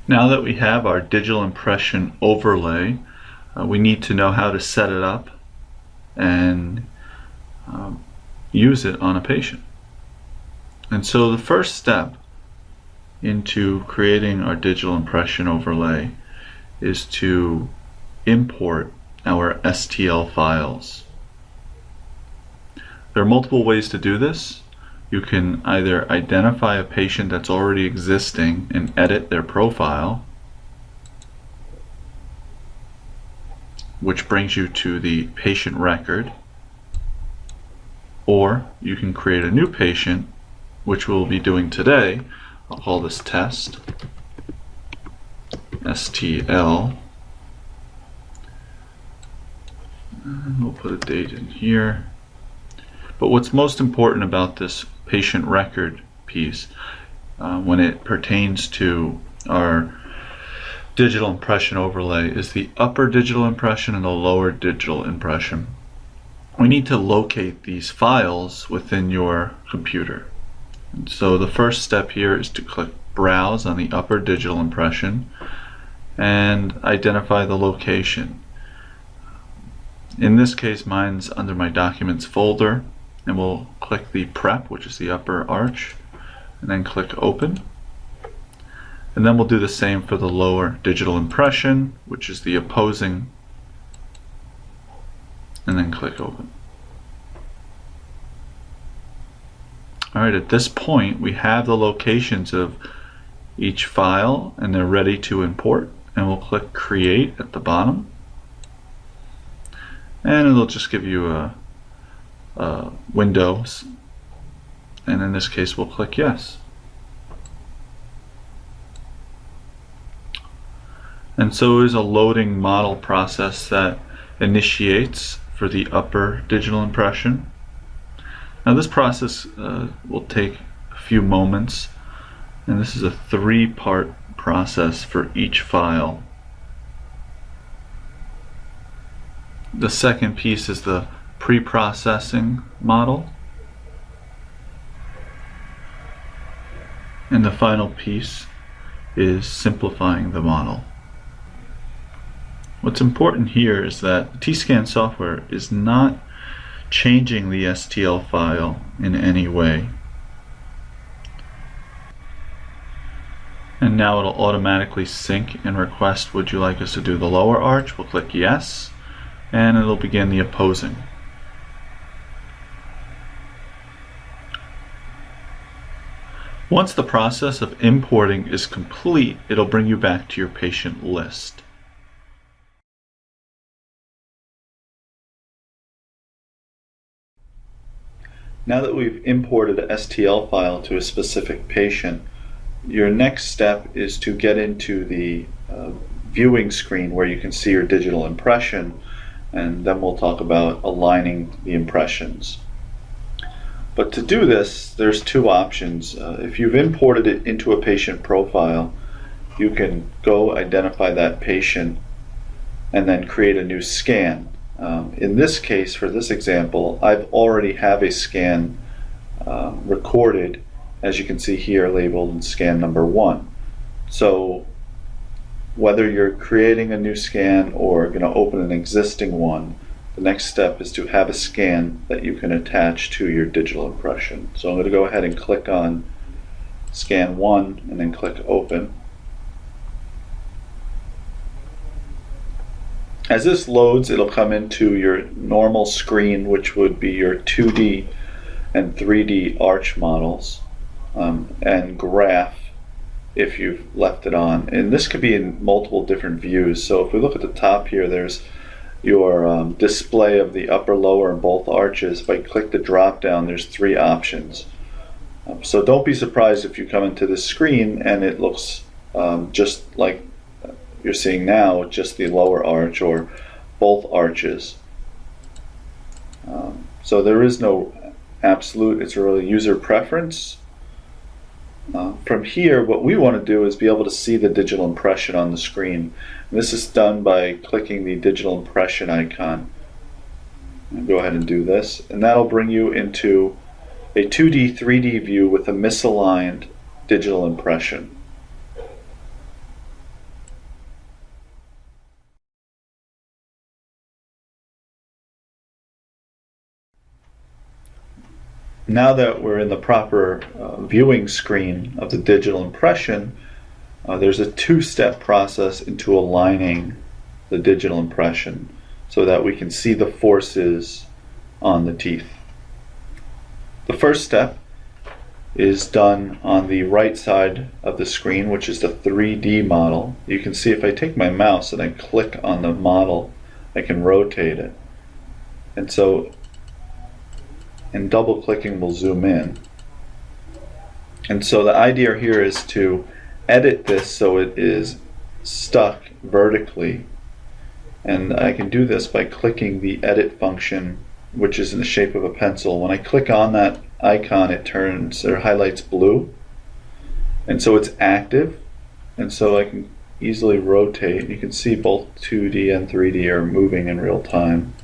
Now that we have our digital impression overlay, we need to know how to set it up and use it on a patient. And so the first step into creating our digital impression overlay is to import our STL files. There are multiple ways to do this. You can either identify a patient that's already existing and edit their profile, which brings you to the patient record, or you can create a new patient, which we'll be doing today. I'll call this test, STL, and we'll put a date in here. But what's most important about this patient record piece when it pertains to our digital impression overlay is the upper digital impression and the lower digital impression. We need to locate these files within your computer. And so the first step here is to click Browse on the upper digital impression and identify the location. In this case, mine's under my Documents folder, and we'll click the Prep, which is the upper arch, and then click Open. And then we'll do the same for the lower digital impression, which is the opposing, and then click Open. Alright, at this point we have the locations of each file and they're ready to import, and we'll click Create at the bottom, and it'll just give you a Windows, and in this case we'll click Yes. And so is a loading model process that initiates for the upper digital impression. Now this process will take a few moments, and this is a 3-part process for each file. The second piece is the pre-processing model, and the final piece is simplifying the model. What's important here is that Tekscan software is not changing the STL file in any way. And now it'll automatically sync and request, would you like us to do the lower arch? We'll click Yes, and it'll begin the opposing. Once the process of importing is complete, it'll bring you back to your patient list. Now that we've imported an STL file to a specific patient, your next step is to get into the viewing screen where you can see your digital impression, and then we'll talk about aligning the impressions. But to do this, there's 2 options. If you've imported it into a patient profile, you can go identify that patient and then create a new scan. In this case, for this example, I've already have a scan recorded, as you can see here, labeled in scan number 1. So whether you're creating a new scan or going to open an existing one, the next step is to have a scan that you can attach to your digital impression. So I'm going to go ahead and click on scan 1 and then click Open. As this loads, it'll come into your normal screen, which would be your 2D and 3D arch models, and graph if you've left it on. And this could be in multiple different views. So if we look at the top here, there's your display of the upper, lower, and both arches. If I click the drop down, there's 3 options. So don't be surprised if you come into this screen and it looks just like you're seeing now, just the lower arch or both arches. So there is no absolute, it's really user preference. From here, what we want to do is be able to see the digital impression on the screen. And this is done by clicking the digital impression icon. And go ahead and do this, and that'll bring you into a 2D, 3D view with a misaligned digital impression. Now that we're in the proper viewing screen of the digital impression, there's a two-step process into aligning the digital impression so that we can see the forces on the teeth. The first step is done on the right side of the screen, which is the 3D model. You can see if I take my mouse and I click on the model, I can rotate it. And so, and double clicking will zoom in. And so the idea here is to edit this so it is stuck vertically. And I can do this by clicking the edit function, which is in the shape of a pencil. When I click on that icon, it turns or highlights blue, and so it's active, and so I can easily rotate. You can see both 2D and 3D are moving in real time.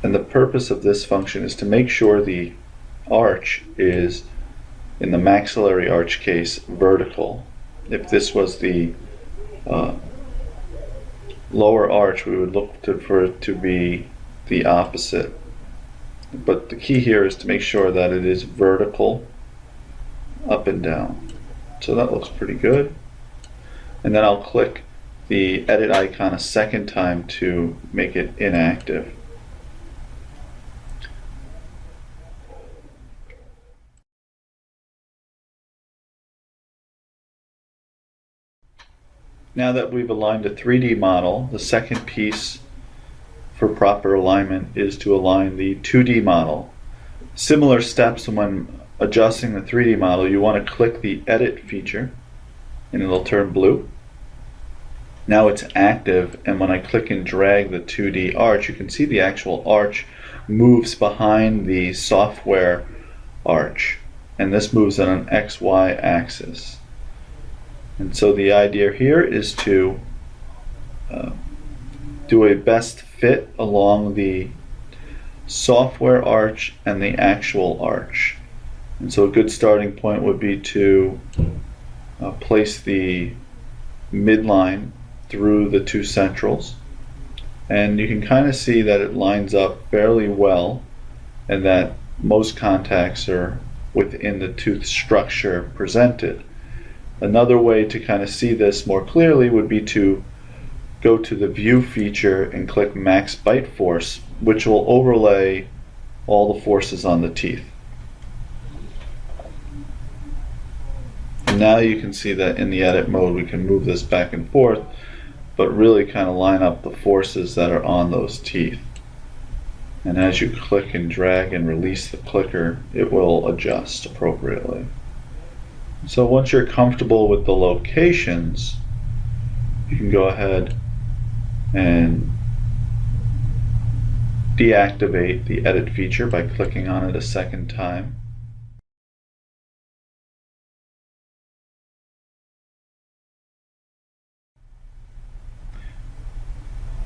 And the purpose of this function is to make sure the arch is, in the maxillary arch case, vertical. If this was the lower arch, we would look for it to be the opposite. But the key here is to make sure that it is vertical, up and down. So that looks pretty good. And then I'll click the edit icon a second time to make it inactive. Now that we've aligned a 3D model, the second piece for proper alignment is to align the 2D model. Similar steps when adjusting the 3D model. You want to click the edit feature and it'll turn blue. Now it's active, and when I click and drag the 2D arch, you can see the actual arch moves behind the software arch, and this moves on an XY axis. And so the idea here is to do a best fit along the software arch and the actual arch. And so a good starting point would be to place the midline through the two centrals, and you can kind of see that it lines up fairly well and that most contacts are within the tooth structure presented. Another way to kind of see this more clearly would be to go to the view feature and click max bite force, which will overlay all the forces on the teeth. And now you can see that in the edit mode we can move this back and forth, but really kind of line up the forces that are on those teeth. And as you click and drag and release the clicker, it will adjust appropriately. So once you're comfortable with the locations, you can go ahead and deactivate the edit feature by clicking on it a second time.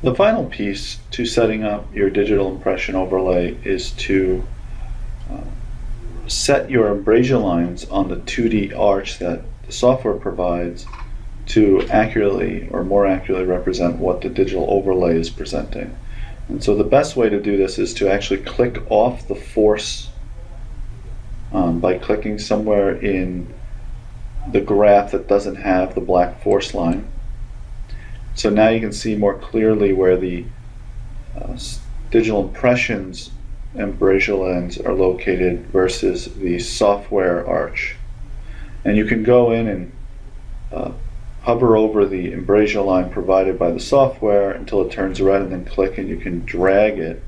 The final piece to setting up your digital impression overlay is to set your embrasure lines on the 2D arch that the software provides to accurately or more accurately represent what the digital overlay is presenting. And so the best way to do this is to actually click off the force by clicking somewhere in the graph that doesn't have the black force line. So now you can see more clearly where the digital impressions embrasure lines are located versus the software arch. And you can go in and hover over the embrasure line provided by the software until it turns red, and then click, and you can drag it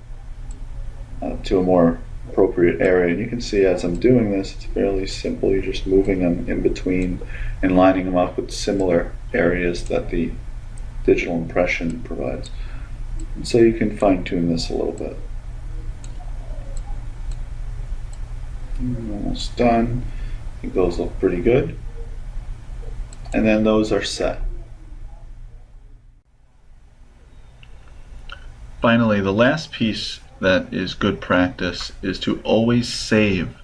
to a more appropriate area. And you can see as I'm doing this, it's fairly simple. You're just moving them in between and lining them up with similar areas that the digital impression provides. And so you can fine-tune this a little bit. Almost done. I think those look pretty good. And then those are set. Finally, the last piece that is good practice is to always save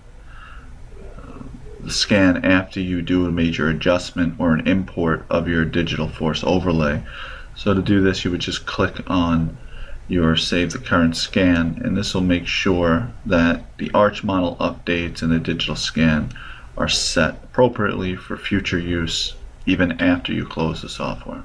the scan after you do a major adjustment or an import of your digital force overlay. So to do this, you would just click on your save the current scan, and this will make sure that the arch model updates and the digital scan are set appropriately for future use even after you close the software.